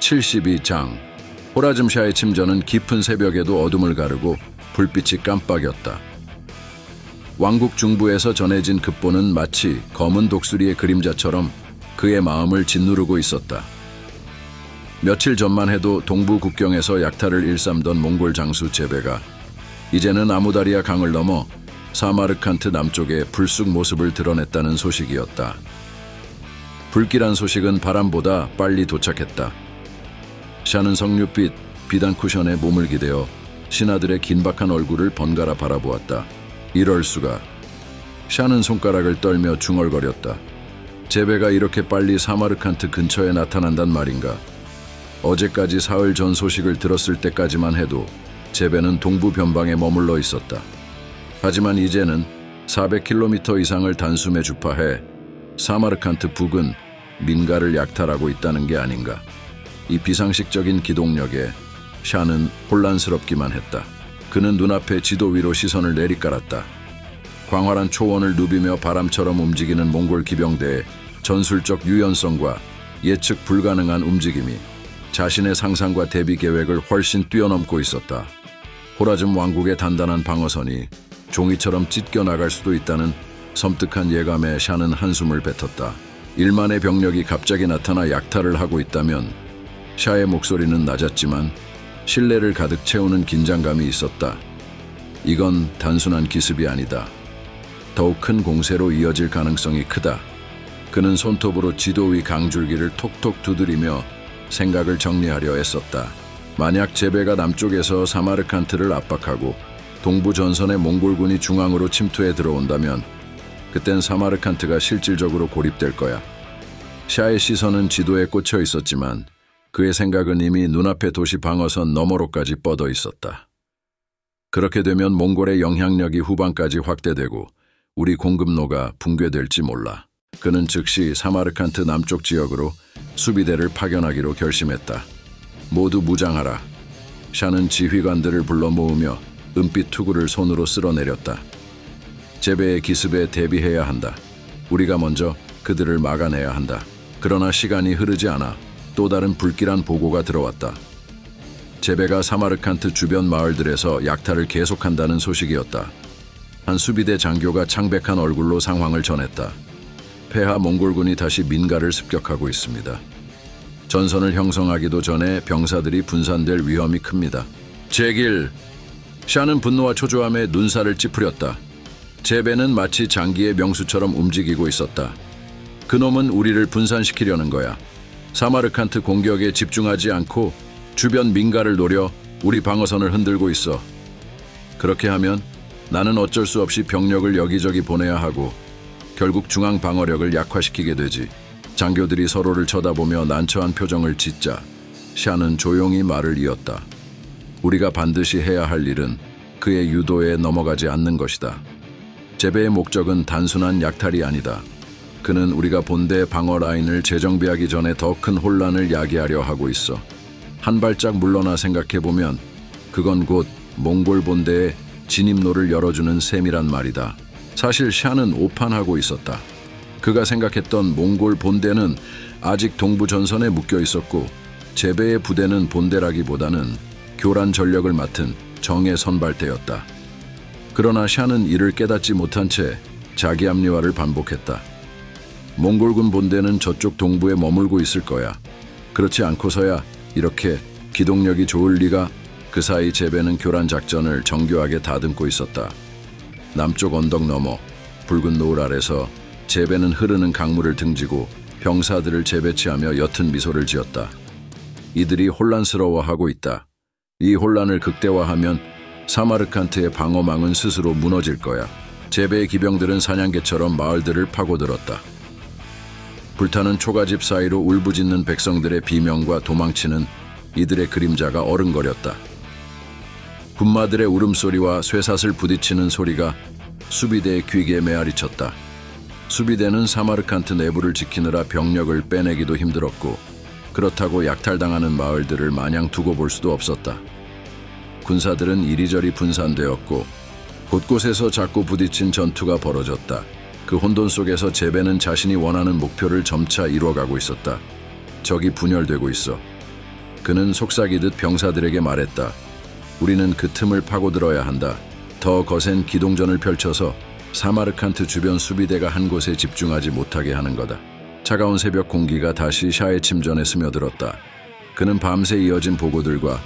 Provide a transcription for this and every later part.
72장. 호라즘샤의 침전은 깊은 새벽에도 어둠을 가르고 불빛이 깜빡였다. 왕국 중부에서 전해진 급보는 마치 검은 독수리의 그림자처럼 그의 마음을 짓누르고 있었다. 며칠 전만 해도 동부 국경에서 약탈을 일삼던 몽골 장수 제베가 이제는 아무다리아 강을 넘어 사마르칸트 남쪽에 불쑥 모습을 드러냈다는 소식이었다. 불길한 소식은 바람보다 빨리 도착했다. 샤는 석류빛 비단 쿠션에 몸을 기대어 신하들의 긴박한 얼굴을 번갈아 바라보았다. 이럴 수가. 샤는 손가락을 떨며 중얼거렸다. 제베가 이렇게 빨리 사마르칸트 근처에 나타난단 말인가. 어제까지 사흘 전 소식을 들었을 때까지만 해도 제베는 동부 변방에 머물러 있었다. 하지만 이제는 400km 이상을 단숨에 주파해 사마르칸트 북은 민가를 약탈하고 있다는 게 아닌가. 이 비상식적인 기동력에 샤는 혼란스럽기만 했다. 그는 눈앞에 지도 위로 시선을 내리깔았다. 광활한 초원을 누비며 바람처럼 움직이는 몽골 기병대의 전술적 유연성과 예측 불가능한 움직임이 자신의 상상과 대비 계획을 훨씬 뛰어넘고 있었다. 호라즘 왕국의 단단한 방어선이 종이처럼 찢겨나갈 수도 있다는 섬뜩한 예감에 샤는 한숨을 뱉었다. 1만의 병력이 갑자기 나타나 약탈을 하고 있다면 샤의 목소리는 낮았지만 신뢰를 가득 채우는 긴장감이 있었다. 이건 단순한 기습이 아니다. 더욱 큰 공세로 이어질 가능성이 크다. 그는 손톱으로 지도 위 강줄기를 톡톡 두드리며 생각을 정리하려 애썼다. 만약 제베가 남쪽에서 사마르칸트를 압박하고 동부 전선의 몽골군이 중앙으로 침투해 들어온다면 그땐 사마르칸트가 실질적으로 고립될 거야. 샤의 시선은 지도에 꽂혀 있었지만 그의 생각은 이미 눈앞의 도시 방어선 너머로까지 뻗어 있었다. 그렇게 되면 몽골의 영향력이 후방까지 확대되고 우리 공급로가 붕괴될지 몰라. 그는 즉시 사마르칸트 남쪽 지역으로 수비대를 파견하기로 결심했다. 모두 무장하라. 샤는 지휘관들을 불러 모으며 은빛 투구를 손으로 쓸어내렸다. 제베의 기습에 대비해야 한다. 우리가 먼저 그들을 막아내야 한다. 그러나 시간이 흐르지 않아 또 다른 불길한 보고가 들어왔다. 제베가 사마르칸트 주변 마을들에서 약탈을 계속한다는 소식이었다. 한 수비대 장교가 창백한 얼굴로 상황을 전했다. 폐하 몽골군이 다시 민가를 습격하고 있습니다. 전선을 형성하기도 전에 병사들이 분산될 위험이 큽니다. 제길! 샤는 분노와 초조함에 눈살을 찌푸렸다. 제베는 마치 장기의 명수처럼 움직이고 있었다. 그놈은 우리를 분산시키려는 거야. 사마르칸트 공격에 집중하지 않고 주변 민가를 노려 우리 방어선을 흔들고 있어. 그렇게 하면 나는 어쩔 수 없이 병력을 여기저기 보내야 하고 결국 중앙 방어력을 약화시키게 되지. 장교들이 서로를 쳐다보며 난처한 표정을 짓자 샤는 조용히 말을 이었다. 우리가 반드시 해야 할 일은 그의 유도에 넘어가지 않는 것이다. 제베의 목적은 단순한 약탈이 아니다. 그는 우리가 본대 방어 라인을 재정비하기 전에 더 큰 혼란을 야기하려 하고 있어. 한 발짝 물러나 생각해보면 그건 곧 몽골 본대의 진입로를 열어주는 셈이란 말이다. 사실 샤는 오판하고 있었다. 그가 생각했던 몽골 본대는 아직 동부 전선에 묶여 있었고 제베의 부대는 본대라기보다는 교란 전력을 맡은 정예 선발대였다. 그러나 샤는 이를 깨닫지 못한 채 자기 합리화를 반복했다. 몽골군 본대는 저쪽 동부에 머물고 있을 거야. 그렇지 않고서야 이렇게 기동력이 좋을 리가. 그 사이 제베는 교란 작전을 정교하게 다듬고 있었다. 남쪽 언덕 너머 붉은 노을 아래서 제베는 흐르는 강물을 등지고 병사들을 재배치하며 옅은 미소를 지었다. 이들이 혼란스러워하고 있다. 이 혼란을 극대화하면 사마르칸트의 방어망은 스스로 무너질 거야. 제베의 기병들은 사냥개처럼 마을들을 파고들었다. 불타는 초가집 사이로 울부짖는 백성들의 비명과 도망치는 이들의 그림자가 어른거렸다. 군마들의 울음소리와 쇠사슬 부딪히는 소리가 수비대의 귀기에 메아리쳤다. 수비대는 사마르칸트 내부를 지키느라 병력을 빼내기도 힘들었고 그렇다고 약탈당하는 마을들을 마냥 두고 볼 수도 없었다. 군사들은 이리저리 분산되었고 곳곳에서 자꾸 부딪힌 전투가 벌어졌다. 그 혼돈 속에서 제베는 자신이 원하는 목표를 점차 이뤄가고 있었다. 적이 분열되고 있어. 그는 속삭이듯 병사들에게 말했다. 우리는 그 틈을 파고들어야 한다. 더 거센 기동전을 펼쳐서 사마르칸트 주변 수비대가 한 곳에 집중하지 못하게 하는 거다. 차가운 새벽 공기가 다시 샤의 침전에 스며들었다. 그는 밤새 이어진 보고들과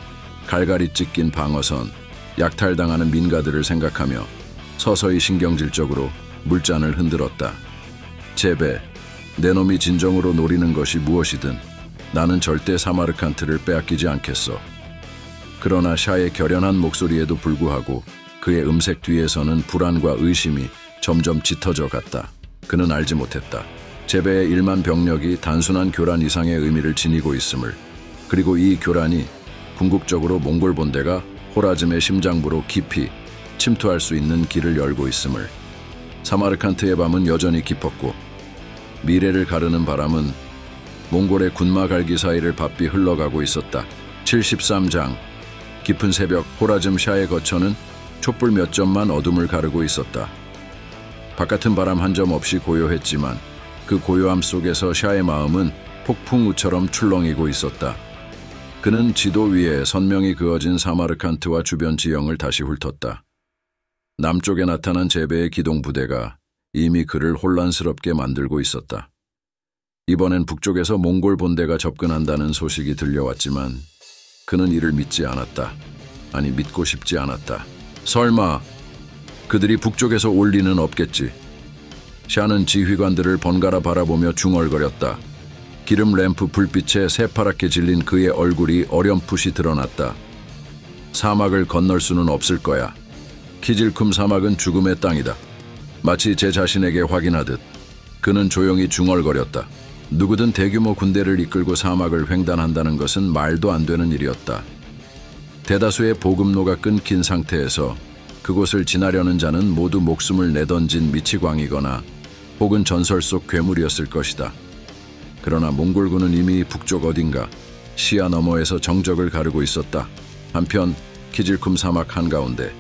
갈갈이 찢긴 방어선, 약탈당하는 민가들을 생각하며 서서히 신경질적으로 물잔을 흔들었다. 제베, 내 놈이 진정으로 노리는 것이 무엇이든 나는 절대 사마르칸트를 빼앗기지 않겠어. 그러나 샤의 결연한 목소리에도 불구하고 그의 음색 뒤에서는 불안과 의심이 점점 짙어져 갔다. 그는 알지 못했다. 제베의 1만 병력이 단순한 교란 이상의 의미를 지니고 있음을, 그리고 이 교란이 궁극적으로 몽골 본대가 호라즘의 심장부로 깊이 침투할 수 있는 길을 열고 있음을. 사마르칸트의 밤은 여전히 깊었고 미래를 가르는 바람은 몽골의 군마 갈기 사이를 바삐 흘러가고 있었다. 73장. 깊은 새벽 호라즘 샤의 거처는 촛불 몇 점만 어둠을 가르고 있었다. 바깥은 바람 한 점 없이 고요했지만 그 고요함 속에서 샤의 마음은 폭풍우처럼 출렁이고 있었다. 그는 지도 위에 선명히 그어진 사마르칸트와 주변 지형을 다시 훑었다. 남쪽에 나타난 제베의 기동부대가 이미 그를 혼란스럽게 만들고 있었다. 이번엔 북쪽에서 몽골 본대가 접근한다는 소식이 들려왔지만 그는 이를 믿지 않았다. 아니, 믿고 싶지 않았다. 설마 그들이 북쪽에서 올 리는 없겠지. 샤는 지휘관들을 번갈아 바라보며 중얼거렸다. 기름 램프 불빛에 새파랗게 질린 그의 얼굴이 어렴풋이 드러났다. 사막을 건널 수는 없을 거야. 키질쿰 사막은 죽음의 땅이다. 마치 제 자신에게 확인하듯 그는 조용히 중얼거렸다. 누구든 대규모 군대를 이끌고 사막을 횡단한다는 것은 말도 안 되는 일이었다. 대다수의 보급로가 끊긴 상태에서 그곳을 지나려는 자는 모두 목숨을 내던진 미치광이거나 혹은 전설 속 괴물이었을 것이다. 그러나 몽골군은 이미 북쪽 어딘가 시야 너머에서 정적을 가르고 있었다. 한편 키질쿰 사막 한가운데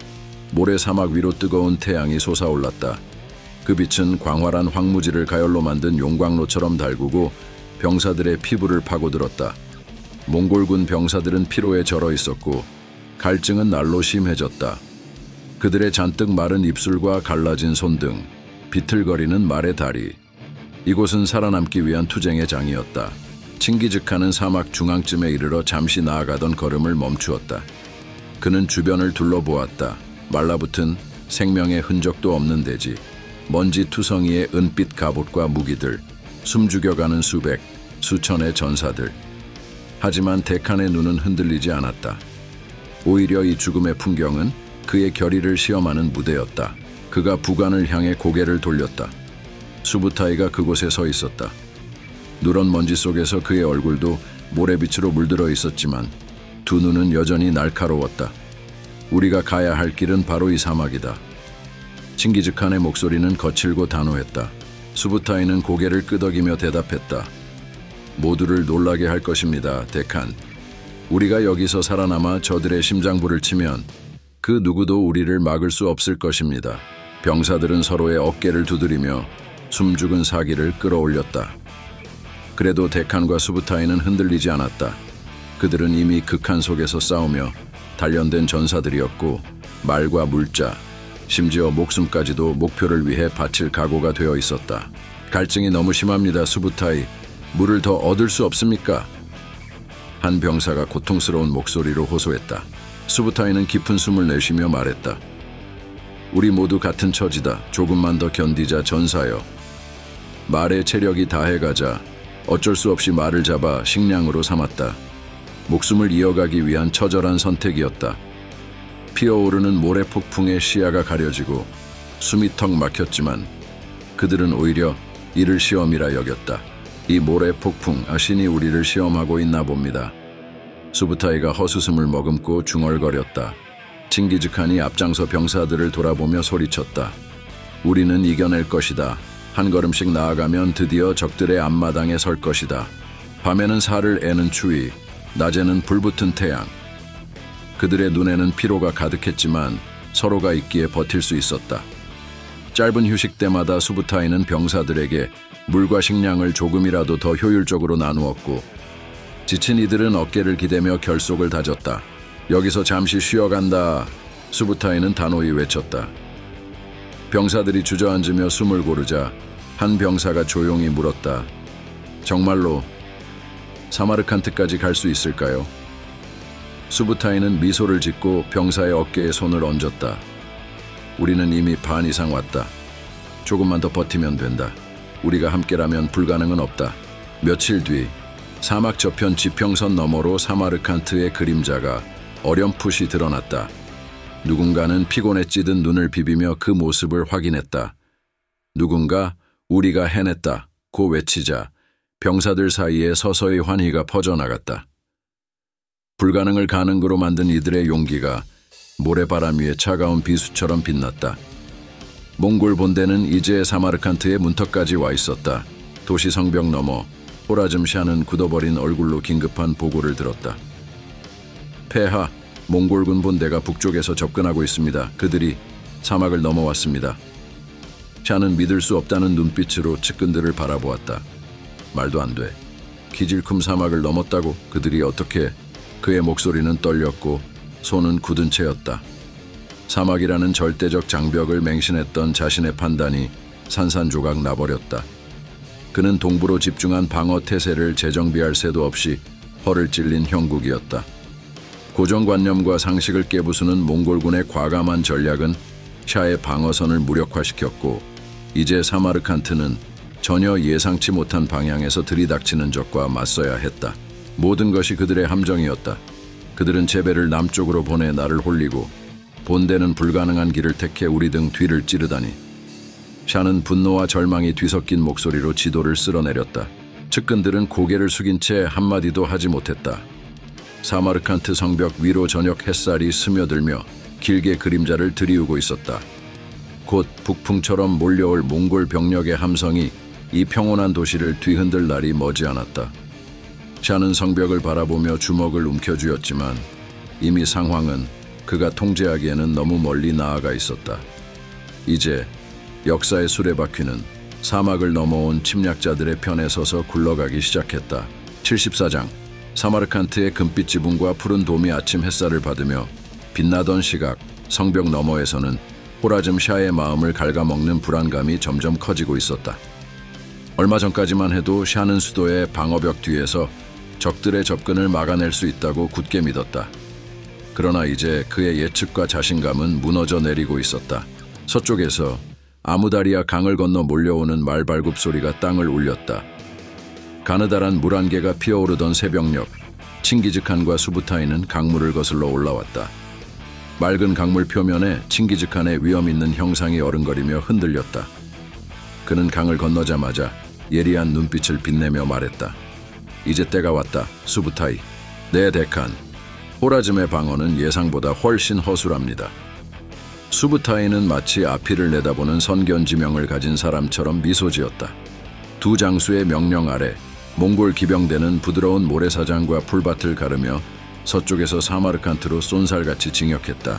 모래사막 위로 뜨거운 태양이 솟아올랐다. 그 빛은 광활한 황무지를 가열로 만든 용광로처럼 달구고 병사들의 피부를 파고들었다. 몽골군 병사들은 피로에 절어 있었고 갈증은 날로 심해졌다. 그들의 잔뜩 마른 입술과 갈라진 손등, 비틀거리는 말의 다리. 이곳은 살아남기 위한 투쟁의 장이었다. 칭기즈칸은 사막 중앙쯤에 이르러 잠시 나아가던 걸음을 멈추었다. 그는 주변을 둘러보았다. 말라붙은 생명의 흔적도 없는 대지, 먼지 투성이의 은빛 갑옷과 무기들, 숨죽여가는 수백, 수천의 전사들. 하지만 데칸의 눈은 흔들리지 않았다. 오히려 이 죽음의 풍경은 그의 결의를 시험하는 무대였다. 그가 부관을 향해 고개를 돌렸다. 수부타이가 그곳에 서 있었다. 누런 먼지 속에서 그의 얼굴도 모래빛으로 물들어 있었지만 두 눈은 여전히 날카로웠다. 우리가 가야 할 길은 바로 이 사막이다. 칭기즈칸의 목소리는 거칠고 단호했다. 수부타이는 고개를 끄덕이며 대답했다. 모두를 놀라게 할 것입니다, 데칸. 우리가 여기서 살아남아 저들의 심장부를 치면 그 누구도 우리를 막을 수 없을 것입니다. 병사들은 서로의 어깨를 두드리며 숨죽은 사기를 끌어올렸다. 그래도 데칸과 수부타이는 흔들리지 않았다. 그들은 이미 극한 속에서 싸우며 단련된 전사들이었고 말과 물자, 심지어 목숨까지도 목표를 위해 바칠 각오가 되어 있었다. 갈증이 너무 심합니다, 수부타이. 물을 더 얻을 수 없습니까? 한 병사가 고통스러운 목소리로 호소했다. 수부타이는 깊은 숨을 내쉬며 말했다. 우리 모두 같은 처지다. 조금만 더 견디자, 전사여. 말의 체력이 다해가자 어쩔 수 없이 말을 잡아 식량으로 삼았다. 목숨을 이어가기 위한 처절한 선택이었다. 피어오르는 모래폭풍에 시야가 가려지고 숨이 턱 막혔지만 그들은 오히려 이를 시험이라 여겼다. 이 모래폭풍, 신이 우리를 시험하고 있나 봅니다. 수부타이가 헛웃음을 머금고 중얼거렸다. 칭기즈칸이 앞장서 병사들을 돌아보며 소리쳤다. 우리는 이겨낼 것이다. 한 걸음씩 나아가면 드디어 적들의 앞마당에 설 것이다. 밤에는 살을 애는 추위, 낮에는 불붙은 태양. 그들의 눈에는 피로가 가득했지만 서로가 있기에 버틸 수 있었다. 짧은 휴식 때마다 수부타이는 병사들에게 물과 식량을 조금이라도 더 효율적으로 나누었고 지친 이들은 어깨를 기대며 결속을 다졌다. 여기서 잠시 쉬어간다. 수부타이는 단호히 외쳤다. 병사들이 주저앉으며 숨을 고르자 한 병사가 조용히 물었다. 정말로 사마르칸트까지 갈 수 있을까요? 수부타이는 미소를 짓고 병사의 어깨에 손을 얹었다. 우리는 이미 반 이상 왔다. 조금만 더 버티면 된다. 우리가 함께라면 불가능은 없다. 며칠 뒤 사막 저편 지평선 너머로 사마르칸트의 그림자가 어렴풋이 드러났다. 누군가는 피곤에 찌든 눈을 비비며 그 모습을 확인했다. 누군가 우리가 해냈다 고 외치자 병사들 사이에 서서히 환희가 퍼져나갔다. 불가능을 가능으로 만든 이들의 용기가 모래바람 위에 차가운 비수처럼 빛났다. 몽골 본대는 이제 사마르칸트의 문턱까지 와 있었다. 도시 성벽 너머 호라즘 샤는 굳어버린 얼굴로 긴급한 보고를 들었다. 폐하, 몽골군 본대가 북쪽에서 접근하고 있습니다. 그들이 사막을 넘어왔습니다. 샤는 믿을 수 없다는 눈빛으로 측근들을 바라보았다. 말도 안 돼. 키질쿰 사막을 넘었다고? 그들이 어떻게? 그의 목소리는 떨렸고 손은 굳은 채였다. 사막이라는 절대적 장벽을 맹신했던 자신의 판단이 산산조각 나버렸다. 그는 동부로 집중한 방어 태세를 재정비할 새도 없이 허를 찔린 형국이었다. 고정관념과 상식을 깨부수는 몽골군의 과감한 전략은 샤의 방어선을 무력화시켰고 이제 사마르칸트는 전혀 예상치 못한 방향에서 들이닥치는 적과 맞서야 했다. 모든 것이 그들의 함정이었다. 그들은 제배를 남쪽으로 보내 나를 홀리고 본대는 불가능한 길을 택해 우리 등 뒤를 찌르다니. 샤는 분노와 절망이 뒤섞인 목소리로 지도를 쓸어내렸다. 측근들은 고개를 숙인 채 한마디도 하지 못했다. 사마르칸트 성벽 위로 저녁 햇살이 스며들며 길게 그림자를 들이우고 있었다. 곧 북풍처럼 몰려올 몽골 병력의 함성이 이 평온한 도시를 뒤흔들 날이 머지않았다. 샤는 성벽을 바라보며 주먹을 움켜쥐었지만 이미 상황은 그가 통제하기에는 너무 멀리 나아가 있었다. 이제 역사의 수레바퀴는 사막을 넘어온 침략자들의 편에 서서 굴러가기 시작했다. 74장 사마르칸트의 금빛 지붕과 푸른 도미 아침 햇살을 받으며 빛나던 시각 성벽 너머에서는 호라즘 샤의 마음을 갉아먹는 불안감이 점점 커지고 있었다. 얼마 전까지만 해도 샤는 수도의 방어벽 뒤에서 적들의 접근을 막아낼 수 있다고 굳게 믿었다. 그러나 이제 그의 예측과 자신감은 무너져 내리고 있었다. 서쪽에서 아무다리아 강을 건너 몰려오는 말발굽 소리가 땅을 울렸다. 가느다란 물 안개가 피어오르던 새벽녘, 칭기즈칸과 수부타이는 강물을 거슬러 올라왔다. 맑은 강물 표면에 칭기즈칸의 위험 있는 형상이 어른거리며 흔들렸다. 그는 강을 건너자마자 예리한 눈빛을 빛내며 말했다. 이제 때가 왔다, 수부타이. 네, 데칸. 호라즘의 방어는 예상보다 훨씬 허술합니다. 수부타이는 마치 아피를 내다보는 선견지명을 가진 사람처럼 미소 지었다. 두 장수의 명령 아래 몽골 기병대는 부드러운 모래사장과 풀밭을 가르며 서쪽에서 사마르칸트로 쏜살같이 진격했다.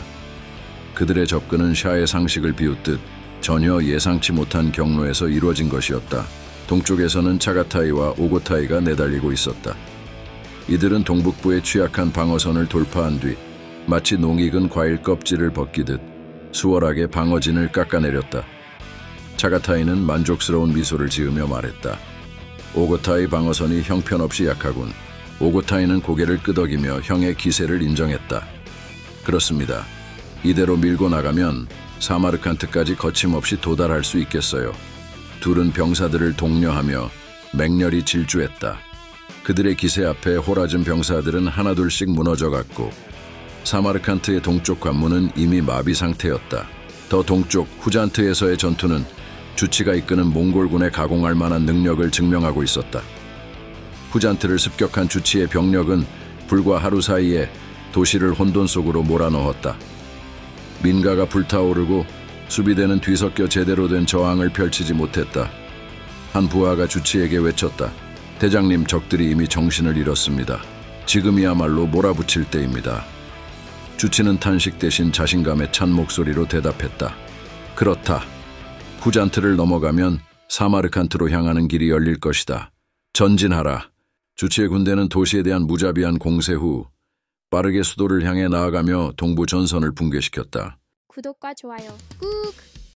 그들의 접근은 샤의 상식을 비웃듯 전혀 예상치 못한 경로에서 이루어진 것이었다. 동쪽에서는 차가타이와 오고타이가 내달리고 있었다. 이들은 동북부의 취약한 방어선을 돌파한 뒤 마치 농익은 과일 껍질을 벗기듯 수월하게 방어진을 깎아내렸다. 차가타이는 만족스러운 미소를 지으며 말했다. 오고타이 방어선이 형편없이 약하군. 오고타이는 고개를 끄덕이며 형의 기세를 인정했다. 그렇습니다. 이대로 밀고 나가면 사마르칸트까지 거침없이 도달할 수 있겠어요. 둘은 병사들을 독려하며 맹렬히 질주했다. 그들의 기세 앞에 호라즘 병사들은 하나둘씩 무너져갔고 사마르칸트의 동쪽 관문은 이미 마비 상태였다. 더 동쪽 후잔트에서의 전투는 주치가 이끄는 몽골군에 가공할 만한 능력을 증명하고 있었다. 후잔트를 습격한 주치의 병력은 불과 하루 사이에 도시를 혼돈 속으로 몰아넣었다. 민가가 불타오르고 수비대는 뒤섞여 제대로 된 저항을 펼치지 못했다. 한 부하가 주치에게 외쳤다. 대장님, 적들이 이미 정신을 잃었습니다. 지금이야말로 몰아붙일 때입니다. 주치는 탄식 대신 자신감에 찬 목소리로 대답했다. 그렇다. 후잔트를 넘어가면 사마르칸트로 향하는 길이 열릴 것이다. 전진하라. 주치의 군대는 도시에 대한 무자비한 공세 후 빠르게 수도를 향해 나아가며 동부 전선을 붕괴시켰다. 구독과 좋아요 꾹!